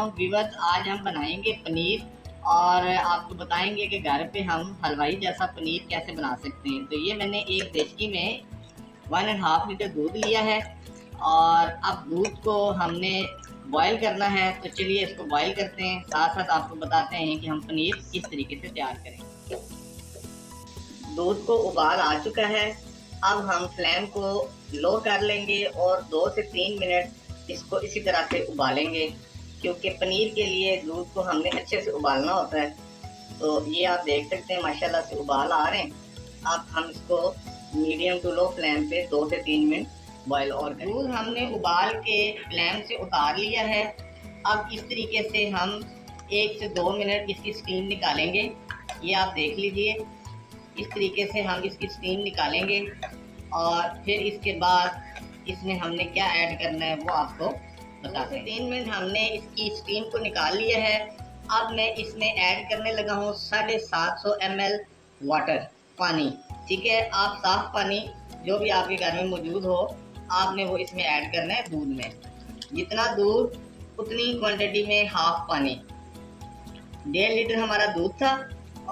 वालेकुम व्यूअर्स, आज हम बनाएंगे पनीर और आपको बताएंगे कि घर पे हम हलवाई जैसा पनीर कैसे बना सकते हैं। तो ये मैंने एक देचकी में 1.5 लीटर दूध लिया है और अब दूध को हमने बॉईल करना है। तो चलिए इसको बॉईल करते हैं, साथ साथ आपको बताते हैं कि हम पनीर किस तरीके से तैयार करें। दूध को उबाल आ चुका है। अब हम फ्लेम को लो कर लेंगे और 2 से 3 मिनट इसको इसी तरह से उबालेंगे, क्योंकि पनीर के लिए दूध को हमने अच्छे से उबालना होता है। तो ये आप देख सकते हैं माशाल्लाह से उबाल आ रहे हैं। अब हम इसको मीडियम टू लो फ्लेम पे 2 से 3 मिनट बॉईल और करें। दूध हमने उबाल के फ्लेम से उतार लिया है। अब इस तरीके से हम 1 से 2 मिनट इसकी स्टीम निकालेंगे। ये आप देख लीजिए, इस तरीके से हम इसकी स्टीम निकालेंगे और फिर इसके बाद इसमें हमने क्या ऐड करना है वो आपको बताते हैं। 3 मिनट हमने इसकी स्टीम को निकाल लिया है। अब मैं इसमें ऐड करने लगा हूँ 750 ml वाटर, पानी। ठीक है, आप साफ पानी जो भी आपके घर में मौजूद हो आपने वो इसमें ऐड करना है दूध में। जितना दूध उतनी क्वांटिटी में हाफ पानी। 1.5 लीटर हमारा दूध था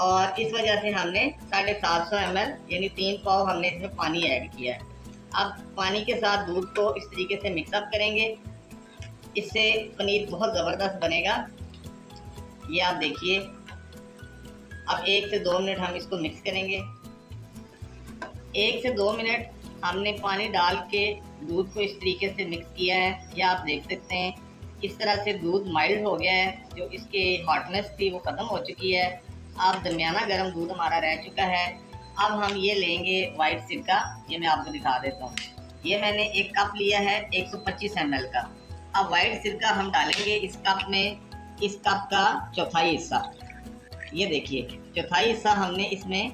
और इस वजह से हमने 750 ml यानी 3 पाव हमने इसमें पानी ऐड किया है। अब पानी के साथ दूध को इस तरीके से मिक्सअप करेंगे, इससे पनीर बहुत ज़बरदस्त बनेगा। ये आप देखिए, अब 1 से 2 मिनट हम इसको मिक्स करेंगे। 1 से 2 मिनट हमने पानी डाल के दूध को इस तरीके से मिक्स किया है। ये आप देख सकते हैं, इस तरह से दूध माइल्ड हो गया है, जो इसके हॉटनेस थी वो ख़त्म हो चुकी है। अब दरमियाना गर्म दूध हमारा रह चुका है। अब हम ये लेंगे वाइट सिरका, ये मैं आपको दिखा देता हूँ। ये मैंने एक कप लिया है 125 ml का। अब वाइट सिरका हम डालेंगे इस कप में, इस कप का चौथाई हिस्सा। ये देखिए, चौथाई हिस्सा हमने इसमें,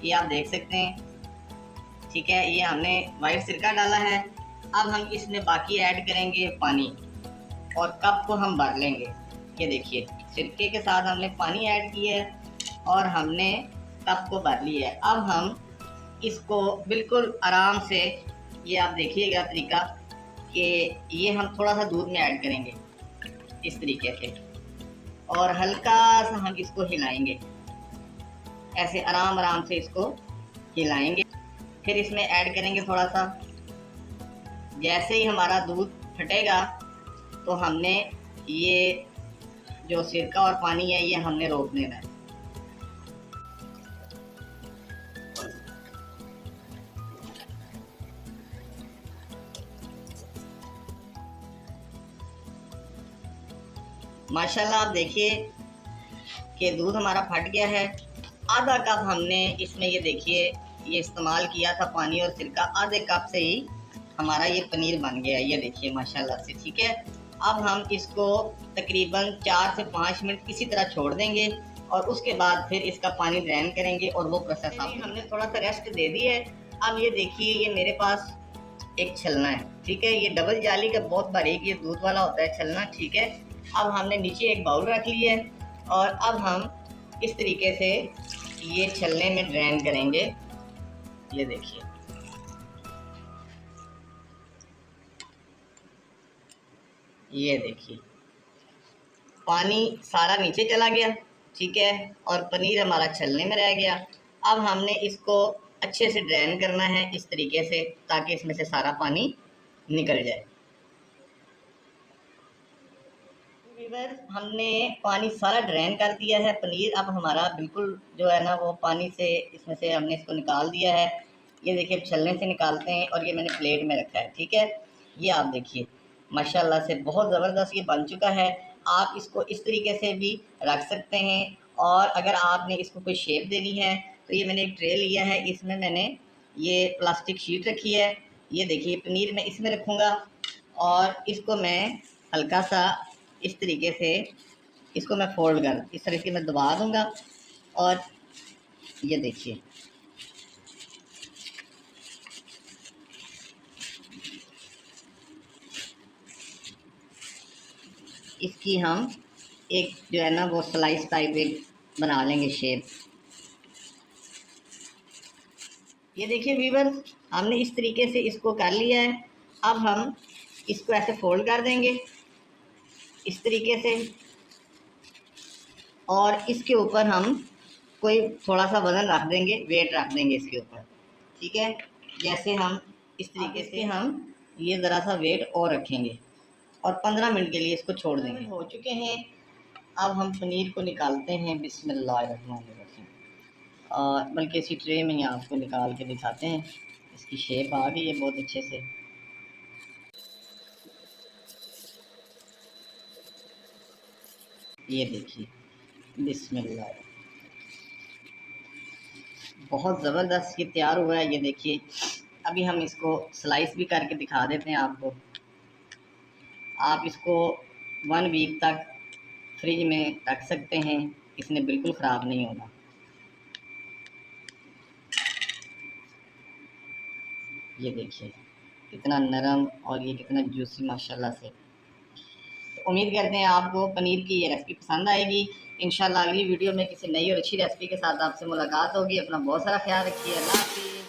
ये आप देख सकते हैं। ठीक है, ये हमने वाइट सिरका डाला है। अब हम इसमें बाकी ऐड करेंगे पानी और कप को हम भर लेंगे। ये देखिए, सिरके के साथ हमने पानी ऐड किया है और हमने कप को भर लिया है। अब हम इसको बिल्कुल आराम से, ये आप देखिएगा तरीका कि ये हम थोड़ा सा दूध में ऐड करेंगे इस तरीके से और हल्का सा हम इसको हिलाएंगे, ऐसे आराम आराम से इसको हिलाएंगे। फिर इसमें ऐड करेंगे थोड़ा सा। जैसे ही हमारा दूध फटेगा तो हमने ये जो सिरका और पानी है ये हमने रोक देना है। माशाल्लाह आप देखिए कि दूध हमारा फट गया है। आधा कप हमने इसमें, ये देखिए, ये इस्तेमाल किया था पानी और सिरका। आधे कप से ही हमारा ये पनीर बन गया है, ये देखिए माशाल्लाह से। ठीक है, अब हम इसको तकरीबन 4 से 5 मिनट इसी तरह छोड़ देंगे और उसके बाद फिर इसका पानी ड्रेन करेंगे और वो प्रोसेस हमने थोड़ा सा रेस्ट दे दी है। अब ये देखिए, ये मेरे पास एक छलना है। ठीक है, ये डबल जाली का बहुत बारीक ये दूध वाला होता है छलना। ठीक है, अब हमने नीचे एक बाउल रख लिया है और अब हम इस तरीके से ये छलने में ड्रेन करेंगे। ये देखिए, ये देखिए, पानी सारा नीचे चला गया। ठीक है, और पनीर हमारा छलने में रह गया। अब हमने इसको अच्छे से ड्रेन करना है इस तरीके से, ताकि इसमें से सारा पानी निकल जाए। हमने पानी सारा ड्रेन कर दिया है। पनीर अब हमारा बिल्कुल जो है ना वो पानी से, इसमें से हमने इसको निकाल दिया है। ये देखिए, छलने से निकालते हैं और ये मैंने प्लेट में रखा है। ठीक है, ये आप देखिए माशाल्लाह से बहुत ज़बरदस्त ये बन चुका है। आप इसको इस तरीके से भी रख सकते हैं और अगर आपने इसको कोई शेप देनी है तो ये मैंने एक ट्रे लिया है, इसमें मैंने ये प्लास्टिक शीट रखी है। ये देखिए, पनीर मैं इसमें रखूँगा और इसको मैं हल्का सा इस तरीके से इसको मैं फोल्ड कर इस तरीके से मैं दबा दूंगा और ये देखिए, इसकी हम एक जो है ना वो स्लाइस टाइप एक बना लेंगे शेप। ये देखिए व्यूअर्स, हमने इस तरीके से इसको कर लिया है। अब हम इसको ऐसे फोल्ड कर देंगे इस तरीके से, और इसके ऊपर हम कोई थोड़ा सा वज़न रख देंगे, वेट रख देंगे इसके ऊपर, ठीक है। जैसे हम इस तरीके से हम ये ज़रा सा वेट और रखेंगे और 15 मिनट के लिए इसको छोड़ देंगे। हो चुके हैं। अब हम पनीर को निकालते हैं। बिस्मिल्लाहिर्रहमानिर्रहीम। बल्कि इसी ट्रे में ही आपको निकाल के दिखाते हैं। इसकी शेप आ गई है बहुत अच्छे से। ये देखिए, बिस्मिल्लाह, बहुत ज़बरदस्त ये तैयार हुआ है। ये देखिए, अभी हम इसको स्लाइस भी करके दिखा देते हैं आपको। आप इसको 1 वीक तक फ्रिज में रख सकते हैं, इसने बिल्कुल ख़राब नहीं होगा। ये देखिए कितना नरम और ये कितना जूसी माशाल्लाह से। तो उम्मीद करते हैं आपको पनीर की ये रेसिपी पसंद आएगी। इंशाल्लाह अगली वीडियो में किसी नई और अच्छी रेसिपी के साथ आपसे मुलाकात होगी। अपना बहुत सारा ख्याल रखिए। अल्लाह हाफ़िज़।